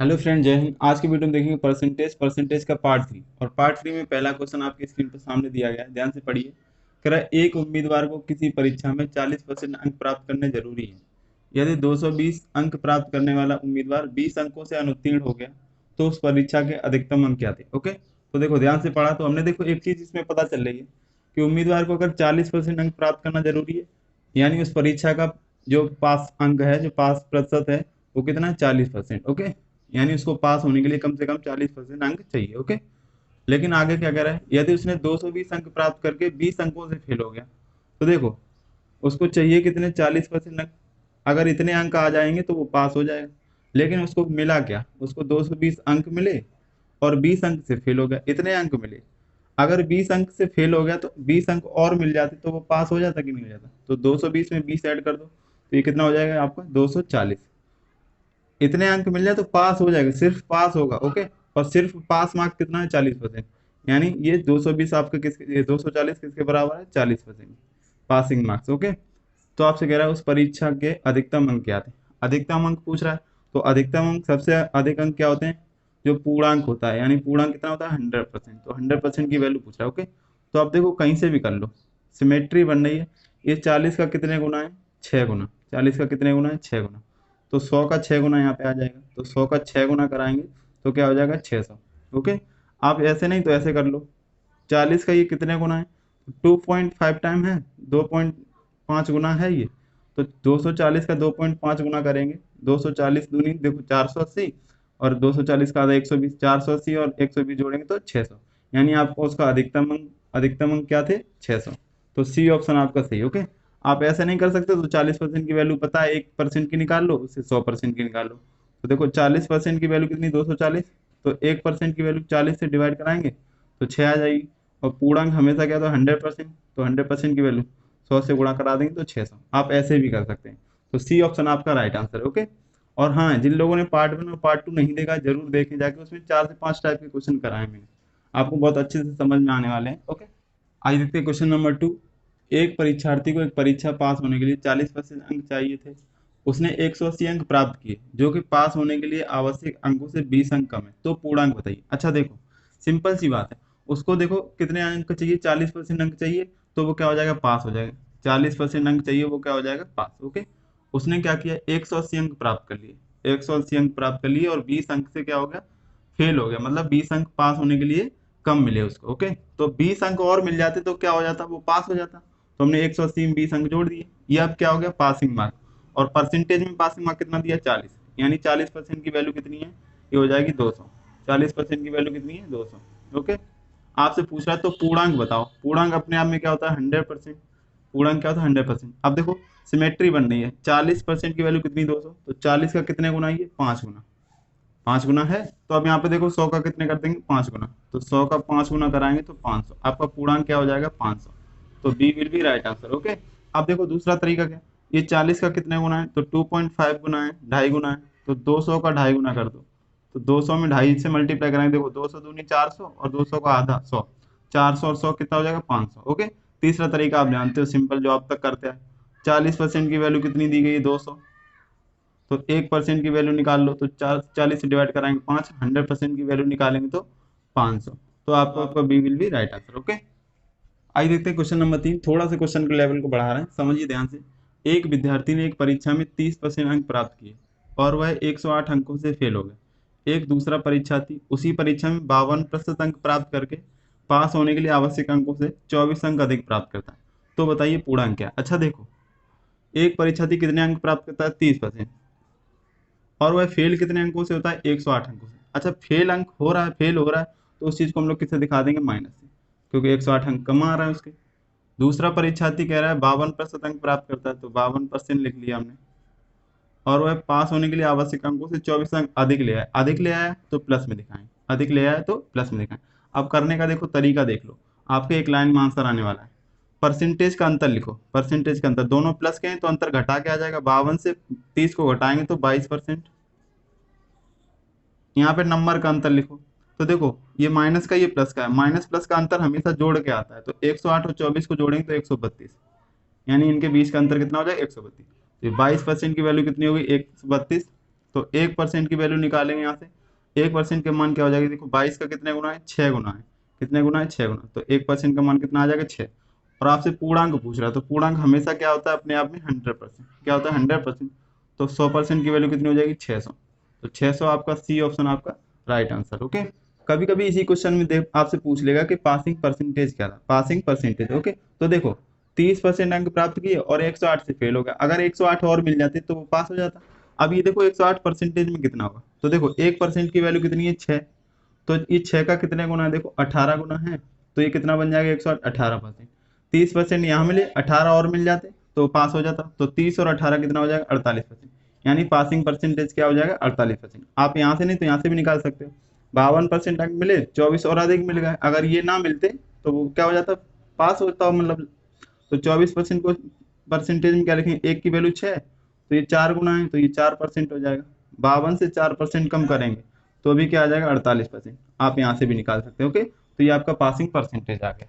Hello friend, जय हिंद। आज की वीडियो में देखेंगे परसेंटेज का पार्ट 3। और पार्ट 3 में पहला क्वेश्चन आपकी स्क्रीन पर सामने दिया गया है, ध्यान से पढ़िए। कह रहा है एक उम्मीदवार को किसी परीक्षा में 40% अंक प्राप्त करने जरूरी है। यदि 220 अंक प्राप्त करने वाला उम्मीदवार 20 अंकों से अनुत्तीर्ण हो गया तो उस परीक्षा के अधिकतम अंक क्या थे। ओके, तो देखो ध्यान से पढ़ा तो हमने देखो एक चीज इसमें पता चल रही है कि उम्मीदवार को अगर 40% अंक प्राप्त करना जरूरी है, यानी उस परीक्षा का जो पास अंक है, जो पास प्रतिशत है, वो कितना है? 40%। ओके, यानी उसको पास होने के लिए कम से कम 40% अंक चाहिए। ओके, लेकिन आगे क्या कह रहा है, यदि उसने 220 अंक प्राप्त करके 20 अंकों से फेल हो गया तो देखो उसको चाहिए कितने? 40% अंक। अगर इतने अंक आ जाएंगे तो वो पास हो जाएगा। लेकिन उसको मिला क्या? उसको 220 अंक मिले और 20 अंक से फेल हो गया, इतने अंक मिले। अगर 20 अंक से फेल हो गया तो 20 अंक और मिल जाते तो वो पास हो जाता कि नहीं हो जाता? तो 220 में 20 ऐड कर दो तो ये कितना हो जाएगा आपका? 240। इतने अंक मिल जाए तो पास हो जाएगा, सिर्फ पास होगा। ओके, और सिर्फ पास मार्क कितना है? 40%। यानी ये 220 आपका किसके, ये 240 किसके बराबर है? 40% पासिंग मार्क्स। ओके, तो आपसे कह रहा है उस परीक्षा के अधिकतम अंक क्या थे। अधिकतम अंक पूछ रहा है, तो अधिकतम अंक, सबसे अधिक अंक क्या होते हैं? जो पूर्णांक होता है, यानी पूर्णांक कितना होता है? 100%। तो 100% की वैल्यू पूछ रहा है। ओके, तो आप देखो कहीं से भी कर लो, सिमेट्री बन रही है। ये 40 का कितने गुना है? 6 गुना। 40 का कितने गुना है? 6 गुना। तो 100 का 6 गुना यहाँ पे आ जाएगा, तो 100 का 6 गुना कराएंगे तो क्या हो जाएगा? 600। ओके, आप ऐसे नहीं तो ऐसे कर लो। 40 का ये कितने गुना है? 2.5 टाइम है, 2.5 गुना है ये। तो 240 का 2.5 गुना करेंगे, 240 दूनी देखो 480, और 240 का आधा 120, 480 और 120 जोड़ेंगे तो 600। यानी आपको उसका अधिकतम अंक क्या थे? 600। तो सी ऑप्शन आपका सही। ओके, आप ऐसे नहीं कर सकते तो 40% की वैल्यू पता है, 1% की निकाल लो, उससे 100% की निकाल लो। तो देखो 40% की वैल्यू कितनी? 240। तो 1% की वैल्यू 40 से डिवाइड कराएंगे तो 6 आ जाएगी। और पूर्णांक हमेशा क्या था? 100%। तो 100% की वैल्यू 100 से गुणा करा देंगे तो 600। आप ऐसे भी कर सकते हैं। तो सी ऑप्शन आपका राइट आंसर है। ओके, और हाँ, जिन लोगों ने पार्ट 1 और पार्ट 2 नहीं देखा जरूर देखें जाके, उसमें 4 से 5 टाइप के क्वेश्चन कराए मैंने, आपको बहुत अच्छे से समझ में आने वाले हैं। ओके, आइए देखते हैं क्वेश्चन नंबर 2। एक परीक्षार्थी को एक परीक्षा पास होने के लिए 40% अंक चाहिए थे। उसने 180 अंक प्राप्त किए, जो कि पास होने के लिए आवश्यक अंकों से 20 अंक कम है। तो पूर्णांक बताइए। अच्छा देखो, सिंपल सी बात है। उसको देखो कितने अंक चाहिए? 40% अंक चाहिए, तो वो क्या हो जाएगा? पास हो जाएगा। 40% अंक चाहिए, वो क्या हो जाएगा? पास। ओके, उसने क्या किया? 180 अंक प्राप्त कर लिए, 180 अंक प्राप्त कर लिए और 20 अंक से क्या हो गया? फेल हो गया। मतलब 20 अंक पास होने के लिए कम मिले उसको। ओके, तो 20 अंक और मिल जाते तो क्या हो जाता? वो पास हो जाता। तो हमने 180 में 20 अंक जोड़ दिए, ये अब क्या हो गया? Passing mark. और परसेंटेज में पासिंग मार्क कितना दिया? 40। यानी 40% की वैल्यू कितनी है? ये हो जाएगी 200। 40% की वैल्यू कितनी है? 200। ओके, आपसे पूछ रहा है तो पूर्णांक बताओ। पूर्णांक अपने आप में क्या होता है? 100%। पूर्णांक क्या होता है? 100%। अब देखो सिमेट्री बन रही है। 40% की वैल्यू कितनी? 200। तो 40 का कितने गुना? ये 5 गुना। 5 गुना है। तो अब यहाँ पे देखो 100 का कितने कर देंगे? 5 गुना। तो 100 का 5 गुना कराएंगे तो 500। आपका पूर्णांक क्या हो जाएगा? 500। तो B will be right answer. Okay, अब देखो दूसरा तरीका क्या। ये 40 का कितने गुना है? तो 2.5 गुना है, 2.5 गुना है। तो 200 का 2.5 गुना कर दो। तो 200 में 2.5 से मल्टीप्लाई कराएंगे, देखो 200 दूनी 400 और 200 का आधा 100। 400 और 100 कितना हो जाएगा? 500। ओके, तीसरा तरीका आप जानते हो, सिंपल, जो आप तक करते हैं। 40% की वैल्यू कितनी दी गई है? 200। तो 1% की वैल्यू निकाल लो, तो 40 से डिवाइड कराएंगे 5। 100% की वैल्यू निकालेंगे तो 500। तो आपको आपका B will be right answer. Okay, आइए देखते हैं क्वेश्चन नंबर 3। थोड़ा सा क्वेश्चन के लेवल को बढ़ा रहे हैं, समझिए ध्यान से। एक विद्यार्थी ने एक परीक्षा में 30% अंक प्राप्त किए और वह 108 अंकों से फेल हो गया। एक दूसरा परीक्षार्थी उसी परीक्षा में 52% अंक प्राप्त करके पास होने के लिए आवश्यक अंकों से 24 अंक अधिक प्राप्त करता है। तो बताइए पूर्णांक क्या है? अच्छा देखो, एक परीक्षार्थी कितने अंक प्राप्त करता है? 30%। और वह फेल कितने अंकों से होता है? 108 अंकों से। अच्छा, फेल अंक हो रहा है, फेल हो रहा है, तो उस चीज को हम लोग किससे दिखा देंगे? माइनस से, क्योंकि 108 अंक कम आ रहा है उसके। दूसरा परीक्षार्थी कह रहा है 52% अंक प्राप्त करता है, तो 52% लिख लिया हमने। और वह पास होने के लिए आवश्यक अंकों से 24 अंक अधिक ले आया। अधिक ले आया तो प्लस में दिखाएं, अधिक ले आया तो प्लस में दिखाएं। अब करने का देखो तरीका देख लो, आपके एक लाइन में आंसर आने वाला है। परसेंटेज का अंतर लिखो। परसेंटेज का अंतर, दोनों प्लस के हैं तो अंतर घटा के आ जाएगा। 52 से 30 को घटाएंगे तो 22%। यहाँ पे नंबर का अंतर लिखो। तो देखो ये माइनस का, ये प्लस का है। माइनस प्लस का अंतर हमेशा जोड़ के आता है, तो 108 और 24 को जोड़ेंगे तो 132। यानी इनके बीच का अंतर कितना हो जाएगा? 132। तो 22% की वैल्यू कितनी होगी? 132। तो 1% की वैल्यू निकालेंगे यहाँ से। 1% के मान क्या हो जाएगी, देखो 22 का कितने गुना है, 6 गुना है। कितने गुना है, 6 गुना। तो 1% का मान कितना आ जाएगा, 6। और आपसे पूर्णांक पूछ रहा है, तो पूर्णांक हमेशा क्या होता है अपने आप में 100%, क्या होता है 100%। तो 100% की वैल्यू कितनी हो जाएगी, 600। तो 600 आपका सी ऑप्शन आपका राइट आंसर। ओके, कभी कभी इसी क्वेश्चन में देख आपसे पूछ लेगा कि पासिंग परसेंटेज क्या था, पासिंग परसेंटेज। ओके, तो देखो 30% अंक प्राप्त किए और 108 से फेल हो गया, अगर 108 और मिल जाते तो वो पास हो जाता। अब ये देखो 108 परसेंटेज में कितना होगा, तो देखो 1% की वैल्यू कितनी है, 6। तो ये 6 का कितने गुना है, देखो 18 गुना है। तो ये कितना बन जाएगा, 118%। 30% यहाँ मिले, 18 और मिल जाते तो पास हो जाता। तो 30 और 18 कितना हो जाएगा, 48%। यानी पासिंग परसेंटेज क्या हो जाएगा, 48%। आप यहाँ से नहीं तो यहाँ से भी निकाल सकते हो। 52% अंक मिले, 24 और अधिक मिल गए, अगर ये ना मिलते तो वो क्या हो जाता, पास होता मतलब। तो 24% को परसेंटेज में क्या लिखेंगे, एक की वैल्यू 6, तो ये 4 गुना है, तो ये 4% हो जाएगा। 52 से 4% कम करेंगे तो अभी क्या आ जाएगा, 48%। आप यहाँ से भी निकाल सकते हो। ओके, तो ये आपका पासिंग परसेंटेज आ गया।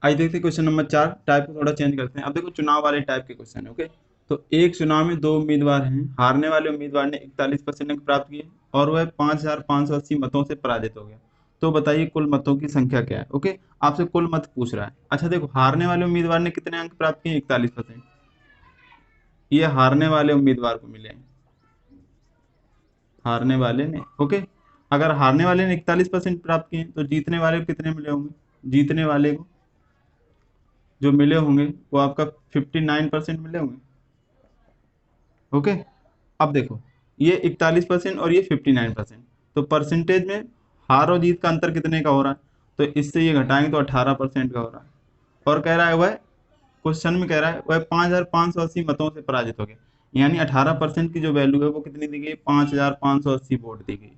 आइए देखते हैं क्वेश्चन नंबर 4। टाइप को थोड़ा चेंज करते हैं। अब देखो चुनाव वाले टाइप के क्वेश्चन है। ओके, तो एक चुनाव में दो उम्मीदवार हैं, हारने वाले उम्मीदवार ने 41% अंक प्राप्त किए और वह 5580 मतों से पराजित हो गया। तो बताइए कुल मतों की संख्या क्या है। ओके, आपसे कुल मत पूछ रहा है। अच्छा देखो, हारने वाले उम्मीदवार ने कितने अंक प्राप्त किए, 41%। ये हारने वाले उम्मीदवार को मिले हैं, हारने वाले ने। ओके, अगर हारने वाले ने 41% प्राप्त किए तो जीतने वाले को कितने मिले होंगे, जीतने वाले को जो मिले होंगे वो आपका 59% मिले होंगे। ओके, अब देखो ये 41% और ये 59%, तो परसेंटेज में हार और जीत का अंतर कितने का हो रहा है, तो इससे ये घटाएंगे तो 18% का हो रहा है। और कह रहा है वह, क्वेश्चन में कह रहा है वह 5580 मतों से पराजित हो गया, यानी 18% की जो वैल्यू है वो कितनी दी गई, 5580 वोट दी गई।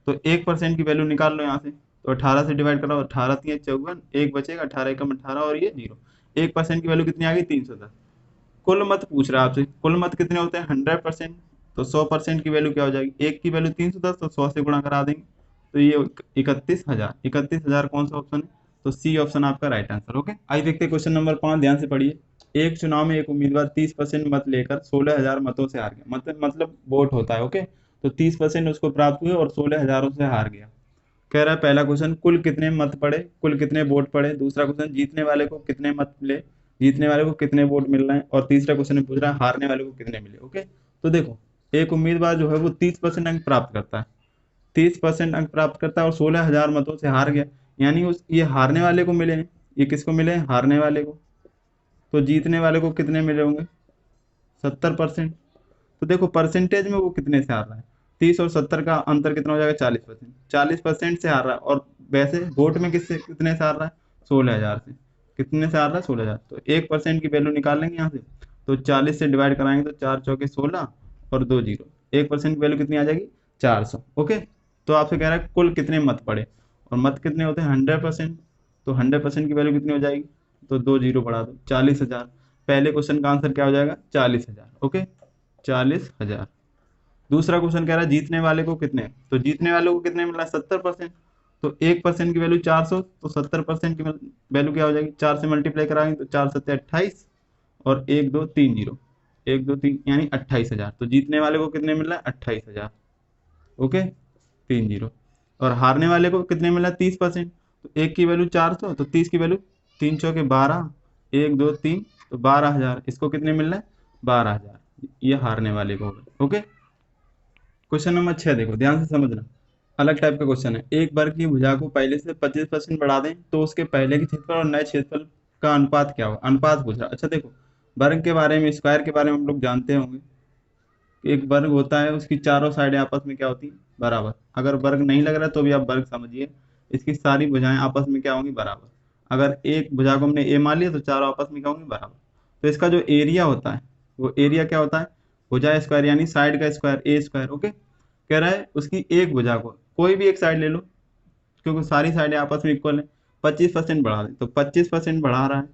तो 1% की वैल्यू निकाल लो यहाँ से, तो 18 से डिवाइड करो, 18 3 54, एक बचेगा, 18 एकम 18 और ये 0। 1% की वैल्यू कितनी आ गई, 310। कुल मत पूछ रहा है आपसे, कुल मत कितने होते हैं, 100%। तो 100% की वैल्यू क्या हो जाएगी, एक की वैल्यू 310, तो 100 से गुणा करा देंगे। तो ये 31,000, 31,000 कौन सा ऑप्शन है, तो सी ऑप्शन आपका राइट आंसर। ओके, आइए देखते हैं क्वेश्चन नंबर 5, ध्यान से पढ़िए। एक चुनाव में एक उम्मीदवार 30% मत लेकर 16,000 मतों से हार गया, मतलब वोट होता है। ओके, तो 30% उसको प्राप्त हुए और 16,000 से हार गया। कह रहा है पहला क्वेश्चन, कुल कितने मत पड़े, कुल कितने वोट पड़े। दूसरा क्वेश्चन, जीतने वाले को कितने मत मिले, जीतने वाले को कितने वोट मिल रहे हैं। और तीसरा क्वेश्चन में पूछ रहा है हारने वाले को कितने मिले। ओके, तो देखो एक उम्मीदवार जो है वो 30% अंक प्राप्त करता है, 30% अंक प्राप्त करता है और 16,000 मतों से हार गया, यानी उस ये हारने वाले को मिले हैं। ये किसको मिले हैं, हारने वाले को। तो जीतने वाले को कितने मिले होंगे, 70%। तो देखो परसेंटेज में वो कितने से हार रहा है, 30 और 70 का अंतर कितना हो जाएगा, 40%। 40% से हार रहा है, और वैसे वोट में किससे कितने से हार रहा है, 16,000 से। कितने से हार रहा है, 16,000। तो 1% की वैल्यू निकाल लेंगे यहाँ से, तो 40 से डिवाइड कराएंगे तो 4 चौके 16 और 2 जीरो। 1% की वैल्यू कितनी आ जाएगी, 400। ओके, तो आपसे कह रहा है कुल कितने मत पड़े, और मत कितने होते हैं, 100%। तो 100% की वैल्यू कितनी हो जाएगी, तो 2 जीरो बढ़ा दो, 40,000। पहले क्वेश्चन का आंसर क्या हो जाएगा, 40,000। ओके, 40,000। दूसरा क्वेश्चन कह रहा है जीतने वाले को कितने, तो जीतने वाले को कितने मिल रहा है, 70%। तो 1% की वैल्यू 400, तो 70% की वैल्यू क्या हो जाएगी, 4 से मल्टीप्लाई कराएंगे तो 4 सत्ते 28 और 1 2 3 जीरो, 1 2 3 यानी 28,000। तो जीतने वाले को कितने मिल रहा है, 28,000। Okay, 3 zero. और हारने वाले को कितने मिल रहा है, 30%। तो एक की वैल्यू 400, तो 30 की वैल्यू 3 चौके 12, 1 2 3, तो 12,000। इसको कितने मिल रहा है, 12,000। ये हारने वाले को हो गए। ओके, क्वेश्चन नंबर 6 देखो, ध्यान से समझना। अलग टाइप का क्वेश्चन है। एक वर्ग की भुजा को पहले से 25% बढ़ा दें तो उसके पहले के क्षेत्रफल और नए क्षेत्रफल का अनुपात क्या होगा, अनुपात पूछ रहा है। अच्छा देखो, वर्ग के बारे में, स्क्वायर के बारे में हम लोग जानते होंगे। एक वर्ग होता है, उसकी चारों साइडें आपस में क्या होती है, बराबर। अगर वर्ग नहीं लग रहा है तो भी आप वर्ग समझिए, इसकी सारी भुजाएं आपस में क्या होंगी, बराबर। अगर एक भुजा को हमने ए मान लिया तो चारों आपस में क्या होंगी, बराबर। तो इसका जो एरिया होता है वो एरिया क्या होता है, भुजा स्क्वायर यानी साइड का स्क्वायर, ए स्क्वायर। ओके, कह रहा है उसकी एक भुजा को कोई भी एक साइड ले लो, क्योंकि सारी साइडें आपस में इक्वल है, 25% बढ़ा दें। तो 25% बढ़ा रहा है,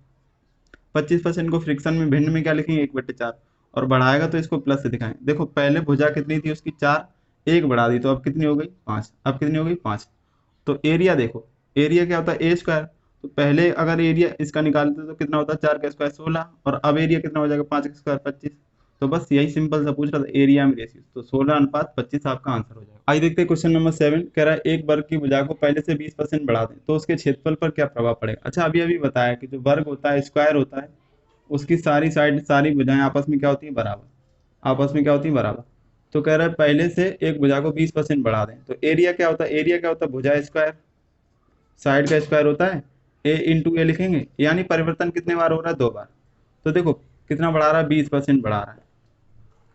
25% को फ्रिक्शन में भिन्न में क्या लिखेंगे, 1/4। और बढ़ाएगा तो इसको प्लस से दिखाएंगे। देखो पहले भुजा कितनी थी उसकी, 4, एक बढ़ा दी तो अब कितनी हो गई, 5। अब कितनी हो गई, 5। तो एरिया देखो, एरिया क्या होता है, ए स्क्वायर। तो पहले अगर एरिया इसका निकालते तो कितना होता है, 4 का स्क्वायर 16, और अब एरिया कितना हो जाएगा, 5 का स्क्वायर 25। तो बस यही सिंपल सा पूछ रहा था, एरिया में रेशियो, तो 16:25 आपका आंसर हो जाएगा। आइए देखते हैं क्वेश्चन नंबर 7, कह रहा है एक वर्ग की भुजा को पहले से 20% बढ़ा दें तो उसके क्षेत्रफल पर क्या प्रभाव पड़ेगा। अच्छा, अभी अभी बताया कि जो वर्ग होता है, स्क्वायर होता है, उसकी सारी साइड, सारी भुजाएं आपस में क्या होती है, बराबर, आपस में क्या होती है, बराबर। तो कह रहा है पहले से एक भुजा को 20% बढ़ा दें, तो एरिया क्या होता है, एरिया क्या होता है, भुजा स्क्वायर, साइड का स्क्वायर होता है, ए इंटू ए लिखेंगे, यानी परिवर्तन कितने बार हो रहा है, 2 बार। तो देखो कितना बढ़ा रहा है, 20% बढ़ा रहा है,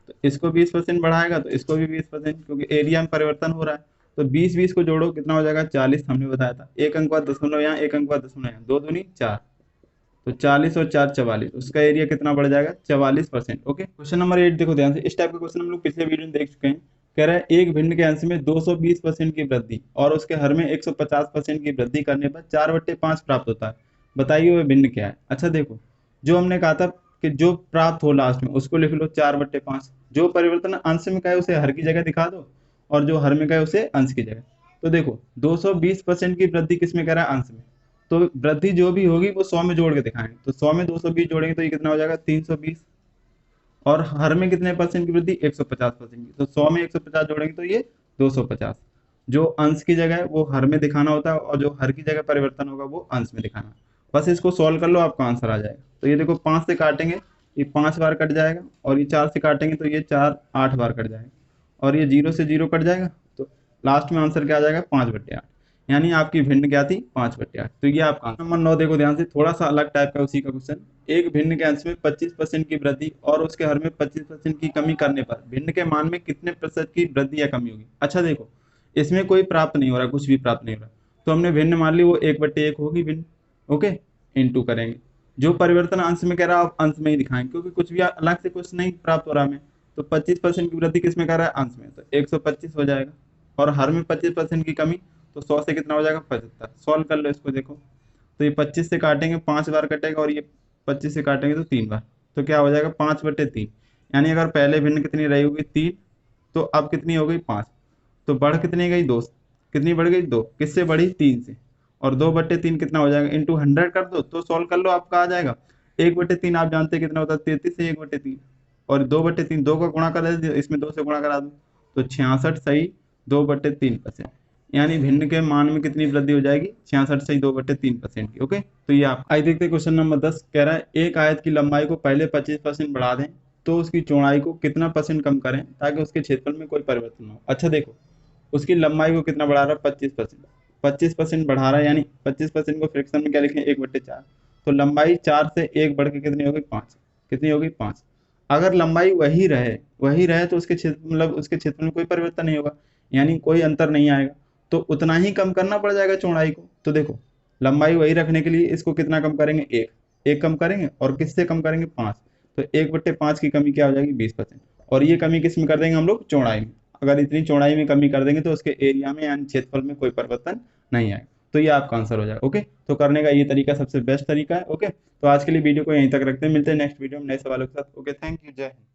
तो इसको 20% बढ़ाएगा तो इसको भी 20%, क्योंकि एरिया में परिवर्तन हो रहा है। तो 20 को जोड़ो कितना हो जाएगा, 40, हमने बताया था, एक अंक बाद दशमलव यहाँ, एक अंक बाद दशमलव यहाँ, 2×2=4, तो 40 और 4=44, उसका एरिया कितना बढ़ जाएगा, 44%। ओके, क्वेश्चन नंबर 8 देखो ध्यान से, इस टाइप का क्वेश्चन हम लोग पिछले वीडियो में देख चुके हैं। कह रहा है एक भिन्न के अंश में 220% की वृद्धि और उसके हर में 150% की वृद्धि करने पर 4/5 प्राप्त होता है, बताइए वह भिन्न क्या है। अच्छा देखो, जो हमने कहा था कि जो प्राप्त हो लास्ट में उसको लिख लो 4/5, जो परिवर्तन अंश में का है उसे हर की जगह दिखा दो, और जो हर में का है उसे अंश की जगह। तो देखो 220% की वृद्धि किसमें कह रहा है, अंश में, तो वृद्धि जो भी होगी वो 100 में जोड़ के दिखाएंगे, तो 100 में 220 जोड़ेंगे तो ये कितना हो जाएगा, 320, और हर में कितने परसेंट की वृद्धि, 150% की, तो 100 में 150 जोड़ेंगे तो ये 250। जो अंश की जगह है वो हर में दिखाना होता है, और जो हर की जगह परिवर्तन होगा वो अंश में दिखाना। बस इसको सॉल्व कर लो, आपका आंसर आ जाएगा। तो ये देखो 5 से काटेंगे, ये 5 बार कट जाएगा, और ये 4 से काटेंगे तो ये 4 8 बार कट जाएगा, और ये 0 से 0 कट जाएगा, तो लास्ट में आंसर क्या आ जाएगा, 5/8, यानी आपकी भिन्न क्या थी, 5/8। तो ये आपका नंबर 9 देखो ध्यान से, थोड़ा सा अलग टाइप का उसी का क्वेश्चन। एक भिन्न के अंश में 25% की वृद्धि और उसके हर में 25% की कमी करने पर भिन्न के मान में कितने प्रतिशत की वृद्धि या कमी होगी। अच्छा देखो, इसमें कोई प्राप्त नहीं हो रहा, कुछ भी प्राप्त नहीं हो रहा, तो हमने भिन्न मान ली वो 1/1 होगी भिन्न। ओके, इंटू करेंगे, जो परिवर्तन अंश में कह रहा है आप अंश में ही दिखाएंगे, क्योंकि कुछ भी अलग से कुछ नहीं प्राप्त हो रहा हमें। तो 25% की वृद्धि किसमें कर रहा है, अंश में, तो 125 हो जाएगा, और हर में 25% की कमी, तो 100 से कितना हो जाएगा, 75। सॉल्व कर लो इसको, देखो तो ये 25 से काटेंगे 5 बार कटेगा, और ये 25 से काटेंगे तो 3 बार, तो क्या हो जाएगा, 5/3, यानी अगर पहले भिन्न कितनी रही होगी, 3, तो अब कितनी हो गई, 5, तो बढ़ कितनी गई, 2, कितनी बढ़ गई, 2, किससे बढ़ी, 3 से, और 2/3 कितना हो जाएगा, इंटू 100 कर दो तो सॉल्व कर लो, आपका आ जाएगा 1/3, आप जानते हैं कितना होता है, 33 से 1/3, और 2/3, 2 का गुणा कर दो, इसमें 2 से गुणा करा दो, तो 66 सही 2/3%, यानी भिन्न के मान में कितनी वृद्धि हो जाएगी, 66 सही 2/3% की। ओके, तो ये आप आइए देखते हैं क्वेश्चन नंबर 10, कह रहा है एक आयत की लंबाई को पहले 25% बढ़ा दें तो उसकी चौड़ाई को कितना परसेंट कम करें ताकि उसके क्षेत्रफल में कोई परिवर्तन हो। अच्छा देखो, उसकी लंबाई को कितना बढ़ा रहा है, 25%, 25% बढ़ा रहा है, यानी 25% को फ्रैक्शन में क्या लिखें, 1/4, तो लंबाई 4 से 1 बढ़ के कितनी होगी, 5, कितनी होगी, 5। अगर लंबाई वही रहे तो उसके क्षेत्र, मतलब उसके क्षेत्र में कोई परिवर्तन नहीं होगा, यानी कोई अंतर नहीं आएगा, तो उतना ही कम करना पड़ जाएगा चौड़ाई को। तो देखो लंबाई वही रखने के लिए इसको कितना कम करेंगे, एक कम करेंगे, और किससे कम करेंगे, 5, तो 1/5 की कमी क्या हो जाएगी, 20%, और ये कमी किस में कर देंगे हम लोग, चौड़ाई में। अगर इतनी चौड़ाई में कमी कर देंगे तो उसके एरिया में यानी क्षेत्रफल में कोई परिवर्तन नहीं आएगा, तो ये आपका आंसर हो जाएगा। ओके, तो करने का ये तरीका सबसे बेस्ट तरीका है। ओके, तो आज के लिए वीडियो को यहीं तक रखते हैं, मिलते हैं नेक्स्ट वीडियो में नए सवालों के साथ। ओके, थैंक यू, जय हिंद।